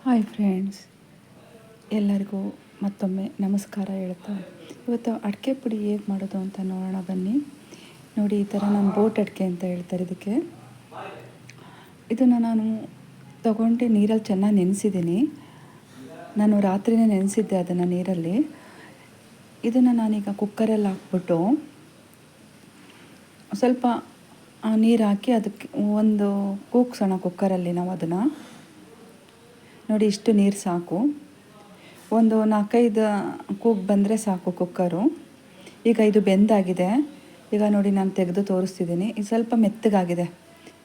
Hi friends, ಎಲ್ಲರಿಗೂ ಮತ್ತೊಮ್ಮೆ ನಮಸ್ಕಾರ ಹೇಳ್ತಾ ಇವತ್ತು ಅಡಿಕೆ ಪುಡಿ ಹೇಗೆ ಮಾಡೋದು ಅಂತ ನೋಡೋಣ ಬನ್ನಿ. ನೋಡಿ, ಈ ಥರ ನಾನು ಬೋಟ್ ಅಡಿಕೆ ಅಂತ ಹೇಳ್ತಾರೆ ಇದಕ್ಕೆ. ಇದನ್ನು ನಾನು ತಗೊಂಡು ನೀರಲ್ಲಿ ಚೆನ್ನಾಗಿ ನೆನೆಸಿದ್ದೀನಿ. ನಾನು ರಾತ್ರಿನೇ ನೆನೆಸಿದ್ದೆ ಅದನ್ನು ನೀರಲ್ಲಿ. ಇದನ್ನು ನಾನೀಗ ಕುಕ್ಕರಲ್ಲಿ ಹಾಕ್ಬಿಟ್ಟು ಸ್ವಲ್ಪ ನೀರು ಹಾಕಿ ಅದಕ್ಕೆ ಒಂದು ಕೂಗ್ಸೋಣ ಕುಕ್ಕರಲ್ಲಿ ನಾವು ಅದನ್ನು. ನೋಡಿ, ಇಷ್ಟು ನೀರು ಸಾಕು. ಒಂದು 4-5 ಕೂಗು ಬಂದರೆ ಸಾಕು ಕುಕ್ಕರು. ಈಗ ಇದು ಬೆಂದಾಗಿದೆ. ಈಗ ನೋಡಿ, ನಾನು ತೆಗೆದು ತೋರಿಸ್ತಿದ್ದೀನಿ. ಇದು ಸ್ವಲ್ಪ ಮೆತ್ತಗಾಗಿದೆ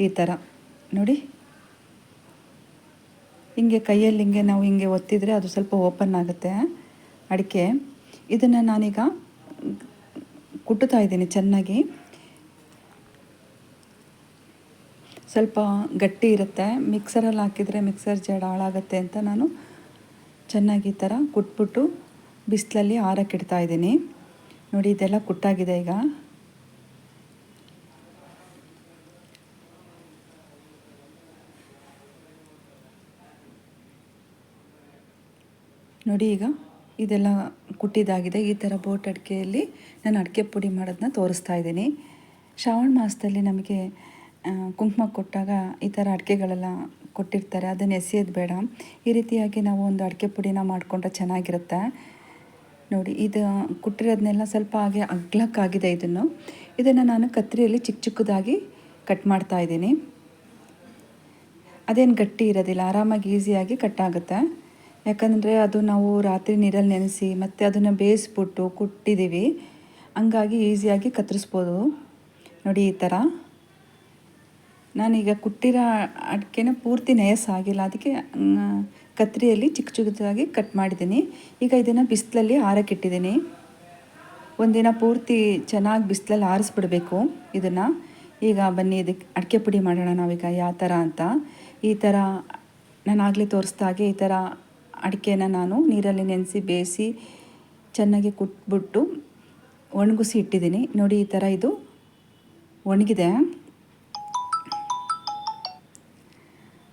ಈ ಥರ. ನೋಡಿ, ಹಿಂಗೆ ಕೈಯಲ್ಲಿ ಹಿಂಗೆ ನಾವು ಹಿಂಗೆ ಒತ್ತಿದರೆ ಅದು ಸ್ವಲ್ಪ ಓಪನ್ ಆಗುತ್ತೆ ಅಡಿಕೆ. ಇದನ್ನು ನಾನೀಗ ಕುಟ್ಟುತ್ತಾ ಇದ್ದೀನಿ ಚೆನ್ನಾಗಿ. ಸ್ವಲ್ಪ ಗಟ್ಟಿ ಇರುತ್ತೆ, ಮಿಕ್ಸರಲ್ಲಿ ಹಾಕಿದರೆ ಮಿಕ್ಸರ್ ಜಾಡ್ ಹಾಳಾಗುತ್ತೆ ಅಂತ ನಾನು ಚೆನ್ನಾಗಿ ಈ ಥರ ಕುಟ್ಬಿಟ್ಟು ಬಿಸಿಲಲ್ಲಿ ಆರಕ್ಕಿಡ್ತಾ ಇದ್ದೀನಿ. ನೋಡಿ, ಇದೆಲ್ಲ ಕುಟ್ಟಾಗಿದೆ ಈಗ. ನೋಡಿ, ಈಗ ಇದೆಲ್ಲ ಕುಟ್ಟಿದ್ದಾಗಿದೆ. ಈ ಥರ ಬೋಟ್ ಅಡಿಕೆಯಲ್ಲಿ ನಾನು ಅಡಿಕೆ ಪುಡಿ ಮಾಡೋದನ್ನ ತೋರಿಸ್ತಾ ಇದ್ದೀನಿ. ಶ್ರಾವಣ ಮಾಸದಲ್ಲಿ ನಮಗೆ ಕುಂಕುಮ ಕೊಟ್ಟಾಗ ಈ ಥರ ಅಡಿಕೆಗಳೆಲ್ಲ ಕೊಟ್ಟಿರ್ತಾರೆ, ಅದನ್ನು ಎಸೆಯೋದು ಬೇಡ. ಈ ರೀತಿಯಾಗಿ ನಾವು ಒಂದು ಅಡಿಕೆ ಪುಡಿನ ಮಾಡಿಕೊಂಡ್ರೆ ಚೆನ್ನಾಗಿರುತ್ತೆ. ನೋಡಿ, ಇದು ಕುಟ್ಟಿರೋದನ್ನೆಲ್ಲ ಸ್ವಲ್ಪ ಹಾಗೆ ಅಗ್ಲಕ್ಕಾಗಿದೆ. ಇದನ್ನು ನಾನು ಕತ್ತರಿಯಲ್ಲಿ ಚಿಕ್ಕ ಚಿಕ್ಕದಾಗಿ ಕಟ್ ಮಾಡ್ತಾ ಇದ್ದೀನಿ. ಅದೇನು ಗಟ್ಟಿ ಇರೋದಿಲ್ಲ, ಆರಾಮಾಗಿ ಈಸಿಯಾಗಿ ಕಟ್ಟಾಗುತ್ತೆ. ಯಾಕಂದರೆ ಅದು ನಾವು ರಾತ್ರಿ ನೀರಲ್ಲಿ ನೆನೆಸಿ ಮತ್ತು ಅದನ್ನು ಬೇಯಿಸ್ಬಿಟ್ಟು ಕುಟ್ಟಿದ್ದೀವಿ, ಹಂಗಾಗಿ ಈಸಿಯಾಗಿ ಕತ್ತರಿಸ್ಬೋದು. ನೋಡಿ, ಈ ಥರ ನಾನೀಗ ಕುಟ್ಟಿರೋ ಅಡಿಕೆನ ಪೂರ್ತಿ ನಯಸ್ಸಾಗಿಲ್ಲ, ಅದಕ್ಕೆ ಕತ್ತರಿಯಲ್ಲಿ ಚಿಕ್ಕ ಚಿಕ್ಕದಾಗಿ ಕಟ್ ಮಾಡಿದ್ದೀನಿ. ಈಗ ಇದನ್ನು ಬಿಸಿಲಲ್ಲಿ ಆರಕ್ಕಿಟ್ಟಿದ್ದೀನಿ. ಒಂದಿನ ಪೂರ್ತಿ ಚೆನ್ನಾಗಿ ಬಿಸಿಲಲ್ಲಿ ಆರಿಸ್ಬಿಡಬೇಕು ಇದನ್ನು. ಈಗ ಬನ್ನಿ, ಇದಕ್ಕೆ ಅಡಿಕೆ ಪುಡಿ ಮಾಡೋಣ ನಾವೀಗ ಯಾವ ಥರ ಅಂತ. ಈ ಥರ ನಾನು ಆಗಲೇ ತೋರಿಸ್ದಾಗೆ ಈ ಥರ ಅಡಿಕೆನ ನಾನು ನೀರಲ್ಲಿ ನೆನೆಸಿ ಬೇಯಿಸಿ ಚೆನ್ನಾಗಿ ಕುಟ್ಬಿಟ್ಟು ಒಣಗಿಸಿ ಇಟ್ಟಿದ್ದೀನಿ. ನೋಡಿ, ಈ ಥರ ಇದು ಒಣಗಿದೆ.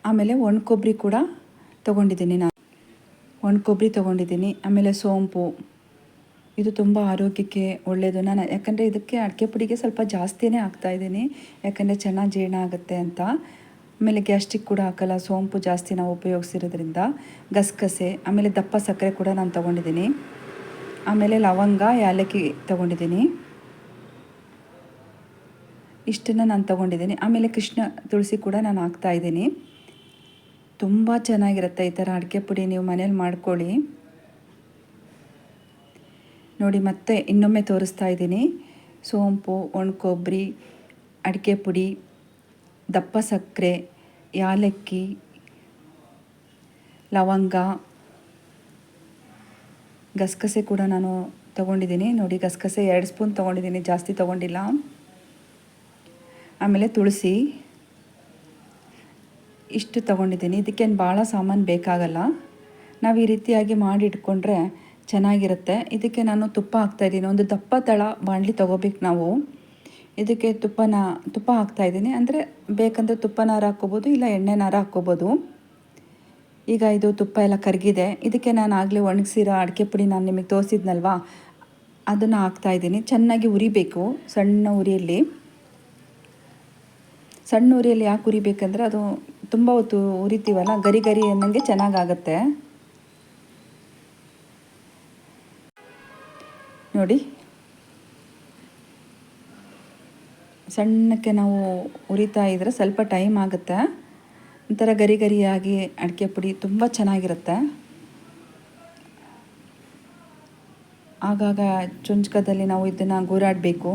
ಆಮೇಲೆ ಒಣ ಕೊಬ್ಬರಿ ಕೂಡ ತೊಗೊಂಡಿದ್ದೀನಿ ನಾನು. ಒಣ ಕೊಬ್ಬರಿ ತೊಗೊಂಡಿದ್ದೀನಿ. ಆಮೇಲೆ ಸೋಂಪು, ಇದು ತುಂಬ ಆರೋಗ್ಯಕ್ಕೆ ಒಳ್ಳೆಯದು. ನಾನು ಯಾಕಂದರೆ ಇದಕ್ಕೆ ಅಡಿಕೆ ಪುಡಿಗೆ ಸ್ವಲ್ಪ ಜಾಸ್ತಿಯೇ ಹಾಕ್ತಾಯಿದ್ದೀನಿ, ಯಾಕಂದರೆ ಚೆನ್ನಾಗಿ ಜೀರ್ಣ ಆಗುತ್ತೆ ಅಂತ. ಆಮೇಲೆ ಗ್ಯಾಸ್ಟ್ರಿಕ್ ಕೂಡ ಹಾಕಲ್ಲ, ಸೋಂಪು ಜಾಸ್ತಿ ನಾವು ಉಪಯೋಗಿಸಿರೋದ್ರಿಂದ. ಗಸಗಸೆ, ಆಮೇಲೆ ದಪ್ಪ ಸಕ್ಕರೆ ಕೂಡ ನಾನು ತೊಗೊಂಡಿದ್ದೀನಿ. ಆಮೇಲೆ ಲವಂಗ, ಏಲಕ್ಕಿ ತೊಗೊಂಡಿದ್ದೀನಿ. ಇಷ್ಟನ್ನು ನಾನು ತೊಗೊಂಡಿದ್ದೀನಿ. ಆಮೇಲೆ ಕೃಷ್ಣ ತುಳಸಿ ಕೂಡ ನಾನು ಹಾಕ್ತಾಯಿದ್ದೀನಿ. ತುಂಬ ಚೆನ್ನಾಗಿರುತ್ತೆ ಈ ಥರ ಅಡಿಕೆ ಪುಡಿ, ನೀವು ಮನೇಲಿ ಮಾಡ್ಕೊಳ್ಳಿ. ನೋಡಿ, ಮತ್ತೆ ಇನ್ನೊಮ್ಮೆ ತೋರಿಸ್ತಾ ಇದ್ದೀನಿ. ಸೋಂಪು, ಒಣ ಕೊಬ್ಬರಿ, ಅಡಿಕೆ ಪುಡಿ, ದಪ್ಪ ಸಕ್ಕರೆ, ಏಲಕ್ಕಿ, ಲವಂಗ, ಗಸಗಸೆ ಕೂಡ ನಾನು ತೊಗೊಂಡಿದ್ದೀನಿ. ನೋಡಿ, ಗಸಗಸೆ 2 ಸ್ಪೂನ್ ತೊಗೊಂಡಿದ್ದೀನಿ, ಜಾಸ್ತಿ ತೊಗೊಂಡಿಲ್ಲ. ಆಮೇಲೆ ತುಳಸಿ ಇಷ್ಟು ತೊಗೊಂಡಿದ್ದೀನಿ. ಇದಕ್ಕೇನು ಭಾಳ ಸಾಮಾನು ಬೇಕಾಗಲ್ಲ, ನಾವು ಈ ರೀತಿಯಾಗಿ ಮಾಡಿ ಇಟ್ಕೊಂಡ್ರೆ ಚೆನ್ನಾಗಿರುತ್ತೆ. ಇದಕ್ಕೆ ನಾನು ತುಪ್ಪ ಹಾಕ್ತಾಯಿದ್ದೀನಿ. ಒಂದು ದಪ್ಪ ತಳ ಬಾಣಲಿ ತೊಗೋಬೇಕು ನಾವು. ಇದಕ್ಕೆ ತುಪ್ಪ ಹಾಕ್ತಾಯಿದ್ದೀನಿ. ಅಂದರೆ ಬೇಕಂದರೆ ತುಪ್ಪನಾರು ಹಾಕ್ಕೋಬೋದು, ಇಲ್ಲ ಎಣ್ಣೆನಾರು ಹಾಕ್ಕೋಬೋದು. ಈಗ ಇದು ತುಪ್ಪ ಎಲ್ಲ ಕರಗಿದೆ. ಇದಕ್ಕೆ ನಾನು ಆಗಲೇ ಒಣಗಿಸಿರೋ ಅಡಿಕೆ ಪುಡಿ ನಾನು ನಿಮಗೆ ತೋರಿಸಿದ್ನಲ್ವಾ, ಅದನ್ನು ಹಾಕ್ತಾಯಿದ್ದೀನಿ. ಚೆನ್ನಾಗಿ ಉರಿಬೇಕು, ಸಣ್ಣ ಉರಿಯಲ್ಲಿ. ಸಣ್ಣ ಉರಿಯಲ್ಲಿ ಯಾಕೆ ಉರಿಬೇಕಂದ್ರೆ ಅದು ತುಂಬ ಹೊತ್ತು ಉರಿತೀವಲ್ಲ, ಗರಿ ಗರಿ ಅನ್ನಂಗೆ ಚೆನ್ನಾಗಾಗತ್ತೆ. ನೋಡಿ, ಸಣ್ಣಕ್ಕೆ ನಾವು ಉರಿತಾ ಇದ್ರೆ ಸ್ವಲ್ಪ ಟೈಮ್ ಆಗುತ್ತೆ. ಒಂಥರ ಗರಿ ಗರಿಯಾಗಿ ಅಡಿಕೆ ಪುಡಿ ತುಂಬ ಚೆನ್ನಾಗಿರುತ್ತೆ. ಆಗಾಗ ಚುಂಚಕದಲ್ಲಿ ನಾವು ಇದನ್ನು ಗೂರಾಡಬೇಕು.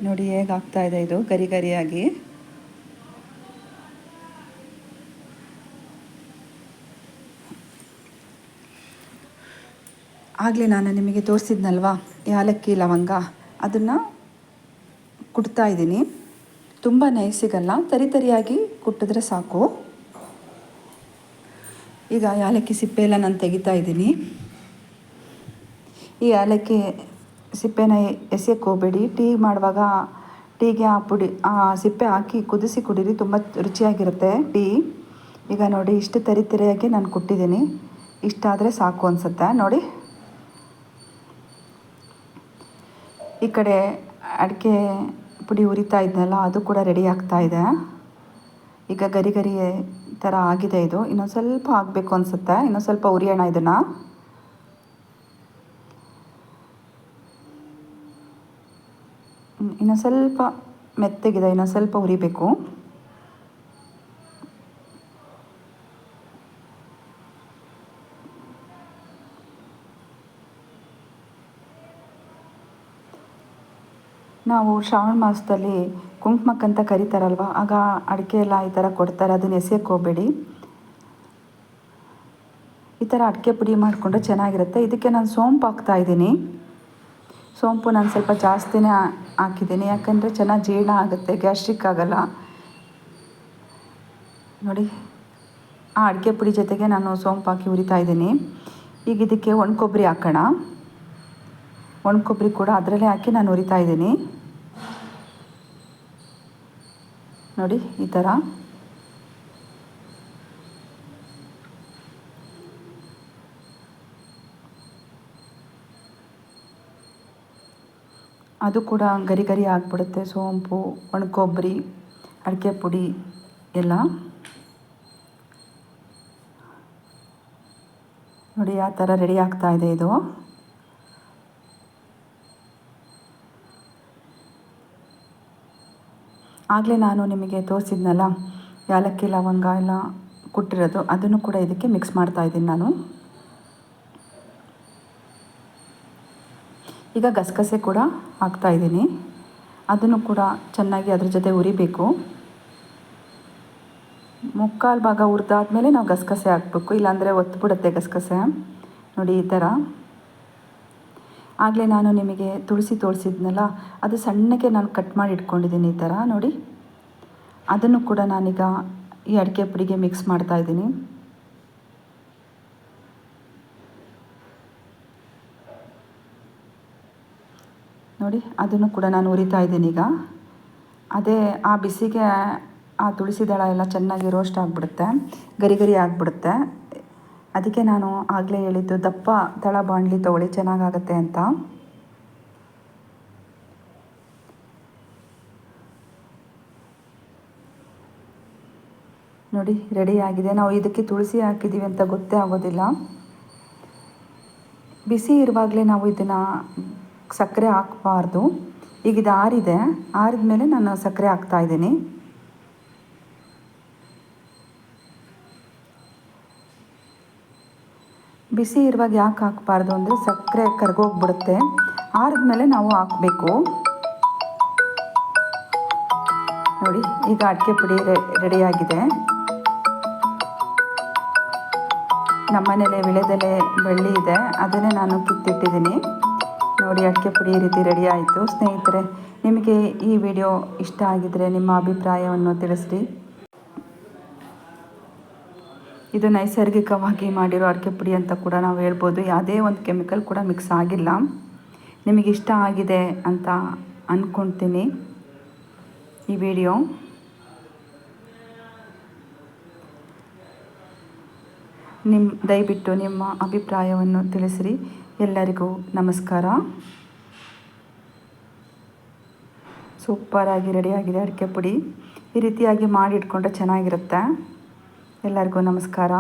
ನೋಡಿ, ಹೇಗೆ ಆಗ್ತಾಯಿದೆ ಇದು ಗರಿ ಗರಿಯಾಗಿ. ಆಗಲೇ ನಾನು ನಿಮಗೆ ತೋರಿಸಿದ್ನಲ್ವಾ ಏಲಕ್ಕಿ, ಲವಂಗ, ಅದನ್ನು ಕುಟ್ತಾ ಇದ್ದೀನಿ. ತುಂಬ ನೈಸಿಗಲ್ಲ, ತರಿಯಾಗಿ ಕುಟ್ಟಿದ್ರೆ ಸಾಕು. ಈಗ ಏಲಕ್ಕಿ ಸಿಪ್ಪೆ ಎಲ್ಲ ನಾನು ತೆಗಿತಾ ಇದ್ದೀನಿ. ಈ ಏಲಕ್ಕಿ ಸಿಪ್ಪೆನ ಎಸೆಯೋಕ್ಕೆ ಹೋಗಬೇಡಿ. ಟೀ ಮಾಡುವಾಗ ಟೀಗೆ ಆ ಪುಡಿ ಆ ಸಿಪ್ಪೆ ಹಾಕಿ ಕುದಿಸಿ ಕುಡೀರಿ, ತುಂಬ ರುಚಿಯಾಗಿರುತ್ತೆ ಟೀ. ಈಗ ನೋಡಿ ಇಷ್ಟು ತರಿತರಿಯಾಗಿ ನಾನು ಕುಟ್ಟಿದ್ದೀನಿ. ಇಷ್ಟಾದರೆ ಸಾಕು ಅನಿಸುತ್ತೆ ನೋಡಿ. ಈ ಕಡೆ ಅಡಿಕೆ ಪುಡಿ ಹುರಿತಾ ಇದ್ನಲ್ಲ, ಅದು ಕೂಡ ರೆಡಿ ಆಗ್ತಾ ಇದೆ. ಈಗ ಗರಿ ಗರಿ ಥರ ಆಗಿದೆ ಇದು. ಇನ್ನೊಂದು ಸ್ವಲ್ಪ ಆಗಬೇಕು ಅನಿಸುತ್ತೆ. ಇನ್ನೊಂದು ಸ್ವಲ್ಪ ಹುರಿಯೋಣ ಇದನ್ನು. ಇನ್ನೊಂದು ಸ್ವಲ್ಪ ಮೆತ್ತಗಿದೆ, ಇನ್ನೊಂದು ಸ್ವಲ್ಪ ಹುರಿಬೇಕು. ನಾವು ಶ್ರಾವಣ ಮಾಸದಲ್ಲಿ ಕುಂಕುಮಕ್ಕಂತ ಕರಿತಾರಲ್ವ, ಆಗ ಅಡಿಕೆ ಎಲ್ಲ ಈ ಥರ ಕೊಡ್ತಾರೆ. ಅದನ್ನು ಎಸೆಯೋಕ್ಕೆ ಹೋಗಬೇಡಿ. ಈ ಥರ ಅಡಿಕೆ ಪುಡಿ ಮಾಡಿಕೊಂಡ್ರೆ ಚೆನ್ನಾಗಿರುತ್ತೆ. ಇದಕ್ಕೆ ನಾನು ಸೋಂಪು ಹಾಕ್ತಾಯಿದ್ದೀನಿ. ಸೋಂಪು ನಾನು ಸ್ವಲ್ಪ ಜಾಸ್ತಿನೇ ಹಾಕಿದ್ದೀನಿ, ಯಾಕಂದರೆ ಚೆನ್ನಾಗಿ ಜೀರ್ಣ ಆಗುತ್ತೆ, ಗ್ಯಾಸ್ಟ್ರಿಕ್ ಆಗೋಲ್ಲ ನೋಡಿ. ಆ ಅಡಿಕೆ ಪುಡಿ ಜೊತೆಗೆ ನಾನು ಸೋಂಪು ಹಾಕಿ ಹುರಿತಾ ಇದ್ದೀನಿ. ಈಗ ಇದಕ್ಕೆ ಒಣ ಕೊಬ್ಬರಿ ಹಾಕೋಣ. ಒಣ ಕೊಬ್ಬರಿ ಕೂಡ ಅದರಲ್ಲೇ ಹಾಕಿ ನಾನು ಹುರಿತಾ ಇದ್ದೀನಿ ನೋಡಿ. ಈ ಥರ ಅದು ಕೂಡ ಗರಿ ಗರಿ ಆಗಿಬಿಡುತ್ತೆ. ಸೋಂಪು, ಒಣ ಕೊಬ್ಬರಿ, ಅಡಿಕೆ ಪುಡಿ ಎಲ್ಲ ನೋಡಿ ಆ ಥರ ರೆಡಿ ಆಗ್ತಾ ಇದೆ ಇದು. ಆಗಲೇ ನಾನು ನಿಮಗೆ ತೋರಿಸಿದ್ನಲ್ಲ ಏಲಕ್ಕಿ ಲವಂಗ ಎಲ್ಲ ಕುಟ್ಟಿರೋದು, ಅದನ್ನು ಕೂಡ ಇದಕ್ಕೆ ಮಿಕ್ಸ್ ಮಾಡ್ತಾಯಿದ್ದೀನಿ ನಾನು. ಈಗ ಗಸಗಸೆ ಕೂಡ ಹಾಕ್ತಾಯಿದ್ದೀನಿ. ಅದನ್ನು ಕೂಡ ಚೆನ್ನಾಗಿ ಅದ್ರ ಜೊತೆ ಹುರಿಬೇಕು. ಮುಕ್ಕಾಲು ಭಾಗ ಹುರಿದಾದ್ಮೇಲೆ ನಾವು ಗಸಗಸೆ ಹಾಕಬೇಕು, ಇಲ್ಲಾಂದರೆ ಒತ್ತಿಬಿಡುತ್ತೆ ಗಸಗಸೆ ನೋಡಿ. ಈ ಥರ ಆಗಲೇ ನಾನು ನಿಮಗೆ ತುಳಸಿ ತೋರಿಸಿದ್ನಲ್ಲ, ಅದು ಸಣ್ಣಗೆ ನಾನು ಕಟ್ ಮಾಡಿ ಇಟ್ಕೊಂಡಿದ್ದೀನಿ ಈ ಥರ ನೋಡಿ. ಅದನ್ನು ಕೂಡ ನಾನೀಗ ಈ ಅಡಿಕೆ ಪುಡಿಗೆ ಮಿಕ್ಸ್ ಮಾಡ್ತಾಯಿದ್ದೀನಿ ನೋಡಿ. ಅದನ್ನು ಕೂಡ ನಾನು ಹುರಿತಾ ಇದ್ದೀನಿ ಈಗ. ಅದೇ ಆ ಬಿಸಿಗೆ ಆ ತುಳಸಿ ದಳ ಎಲ್ಲ ಚೆನ್ನಾಗಿ ರೋಸ್ಟ್ ಆಗಿಬಿಡುತ್ತೆ, ಗರಿ ಗರಿ ಆಗಿಬಿಡುತ್ತೆ. ಅದಕ್ಕೆ ನಾನು ಆಗಲೇ ಹೇಳಿದ್ದು ದಪ್ಪ ತಳ ಬಾಣಲಿ ತೊಗೊಳ್ಳಿ, ಚೆನ್ನಾಗಾಗತ್ತೆ ಅಂತ. ನೋಡಿ ರೆಡಿ ಆಗಿದೆ. ನಾವು ಇದಕ್ಕೆ ತುಳಸಿ ಹಾಕಿದ್ದೀವಿ ಅಂತ ಗೊತ್ತೇ ಆಗೋದಿಲ್ಲ. ಬಿಸಿ ಇರುವಾಗಲೇ ನಾವು ಇದನ್ನು ಸಕ್ಕರೆ ಹಾಕಬಾರ್ದು. ಈಗ ಇದು ಆರಿದೆ, ಆರಿದ ಮೇಲೆ ನಾನು ಸಕ್ಕರೆ ಹಾಕ್ತಾಯಿದ್ದೀನಿ. ಬಿಸಿ ಇರುವಾಗ ಯಾಕೆ ಹಾಕಬಾರ್ದು ಅಂದರೆ ಸಕ್ಕರೆ ಕರಗೋಗ್ಬಿಡುತ್ತೆ. ಆರಿದ್ಮೇಲೆ ನಾವು ಹಾಕಬೇಕು ನೋಡಿ. ಈಗ ಅಡಿಕೆ ಪುಡಿ ರೆಡಿಯಾಗಿದೆ. ನಮ್ಮನೇಲೆ ವಿಳೆದೆಲೆ ಬಳ್ಳಿ ಇದೆ, ಅದನ್ನೇ ನಾನು ಕಿತ್ತಿಟ್ಟಿದ್ದೀನಿ ನೋಡಿ. ಅಡಿಕೆ ಪುಡಿ ಈ ರೀತಿ ರೆಡಿ ಆಯಿತು. ಸ್ನೇಹಿತರೆ, ನಿಮಗೆ ಈ ವಿಡಿಯೋ ಇಷ್ಟ ಆಗಿದರೆ ನಿಮ್ಮ ಅಭಿಪ್ರಾಯವನ್ನು ತಿಳಿಸ್ರಿ. ಇದು ನೈಸರ್ಗಿಕವಾಗಿ ಮಾಡಿರೋ ಅಡಿಕೆ ಪುಡಿ ಅಂತ ಕೂಡ ನಾವು ಹೇಳ್ಬೋದು. ಯಾವುದೇ ಒಂದು ಕೆಮಿಕಲ್ ಕೂಡ ಮಿಕ್ಸ್ ಆಗಿಲ್ಲ. ನಿಮಗೆ ಇಷ್ಟ ಆಗಿದೆ ಅಂತ ಅಂದ್ಕೊಳ್ತೀನಿ ಈ ವಿಡಿಯೋ. ದಯವಿಟ್ಟು ನಿಮ್ಮ ಅಭಿಪ್ರಾಯವನ್ನು ತಿಳಿಸಿರಿ. ಎಲ್ಲರಿಗೂ ನಮಸ್ಕಾರ. ಸೂಪರಾಗಿ ರೆಡಿಯಾಗಿದೆ ಅಡಿಕೆ ಪುಡಿ. ಈ ರೀತಿಯಾಗಿ ಮಾಡಿಟ್ಕೊಂಡ್ರೆ ಚೆನ್ನಾಗಿರುತ್ತೆ. ಎಲ್ಲರಿಗೂ ನಮಸ್ಕಾರ.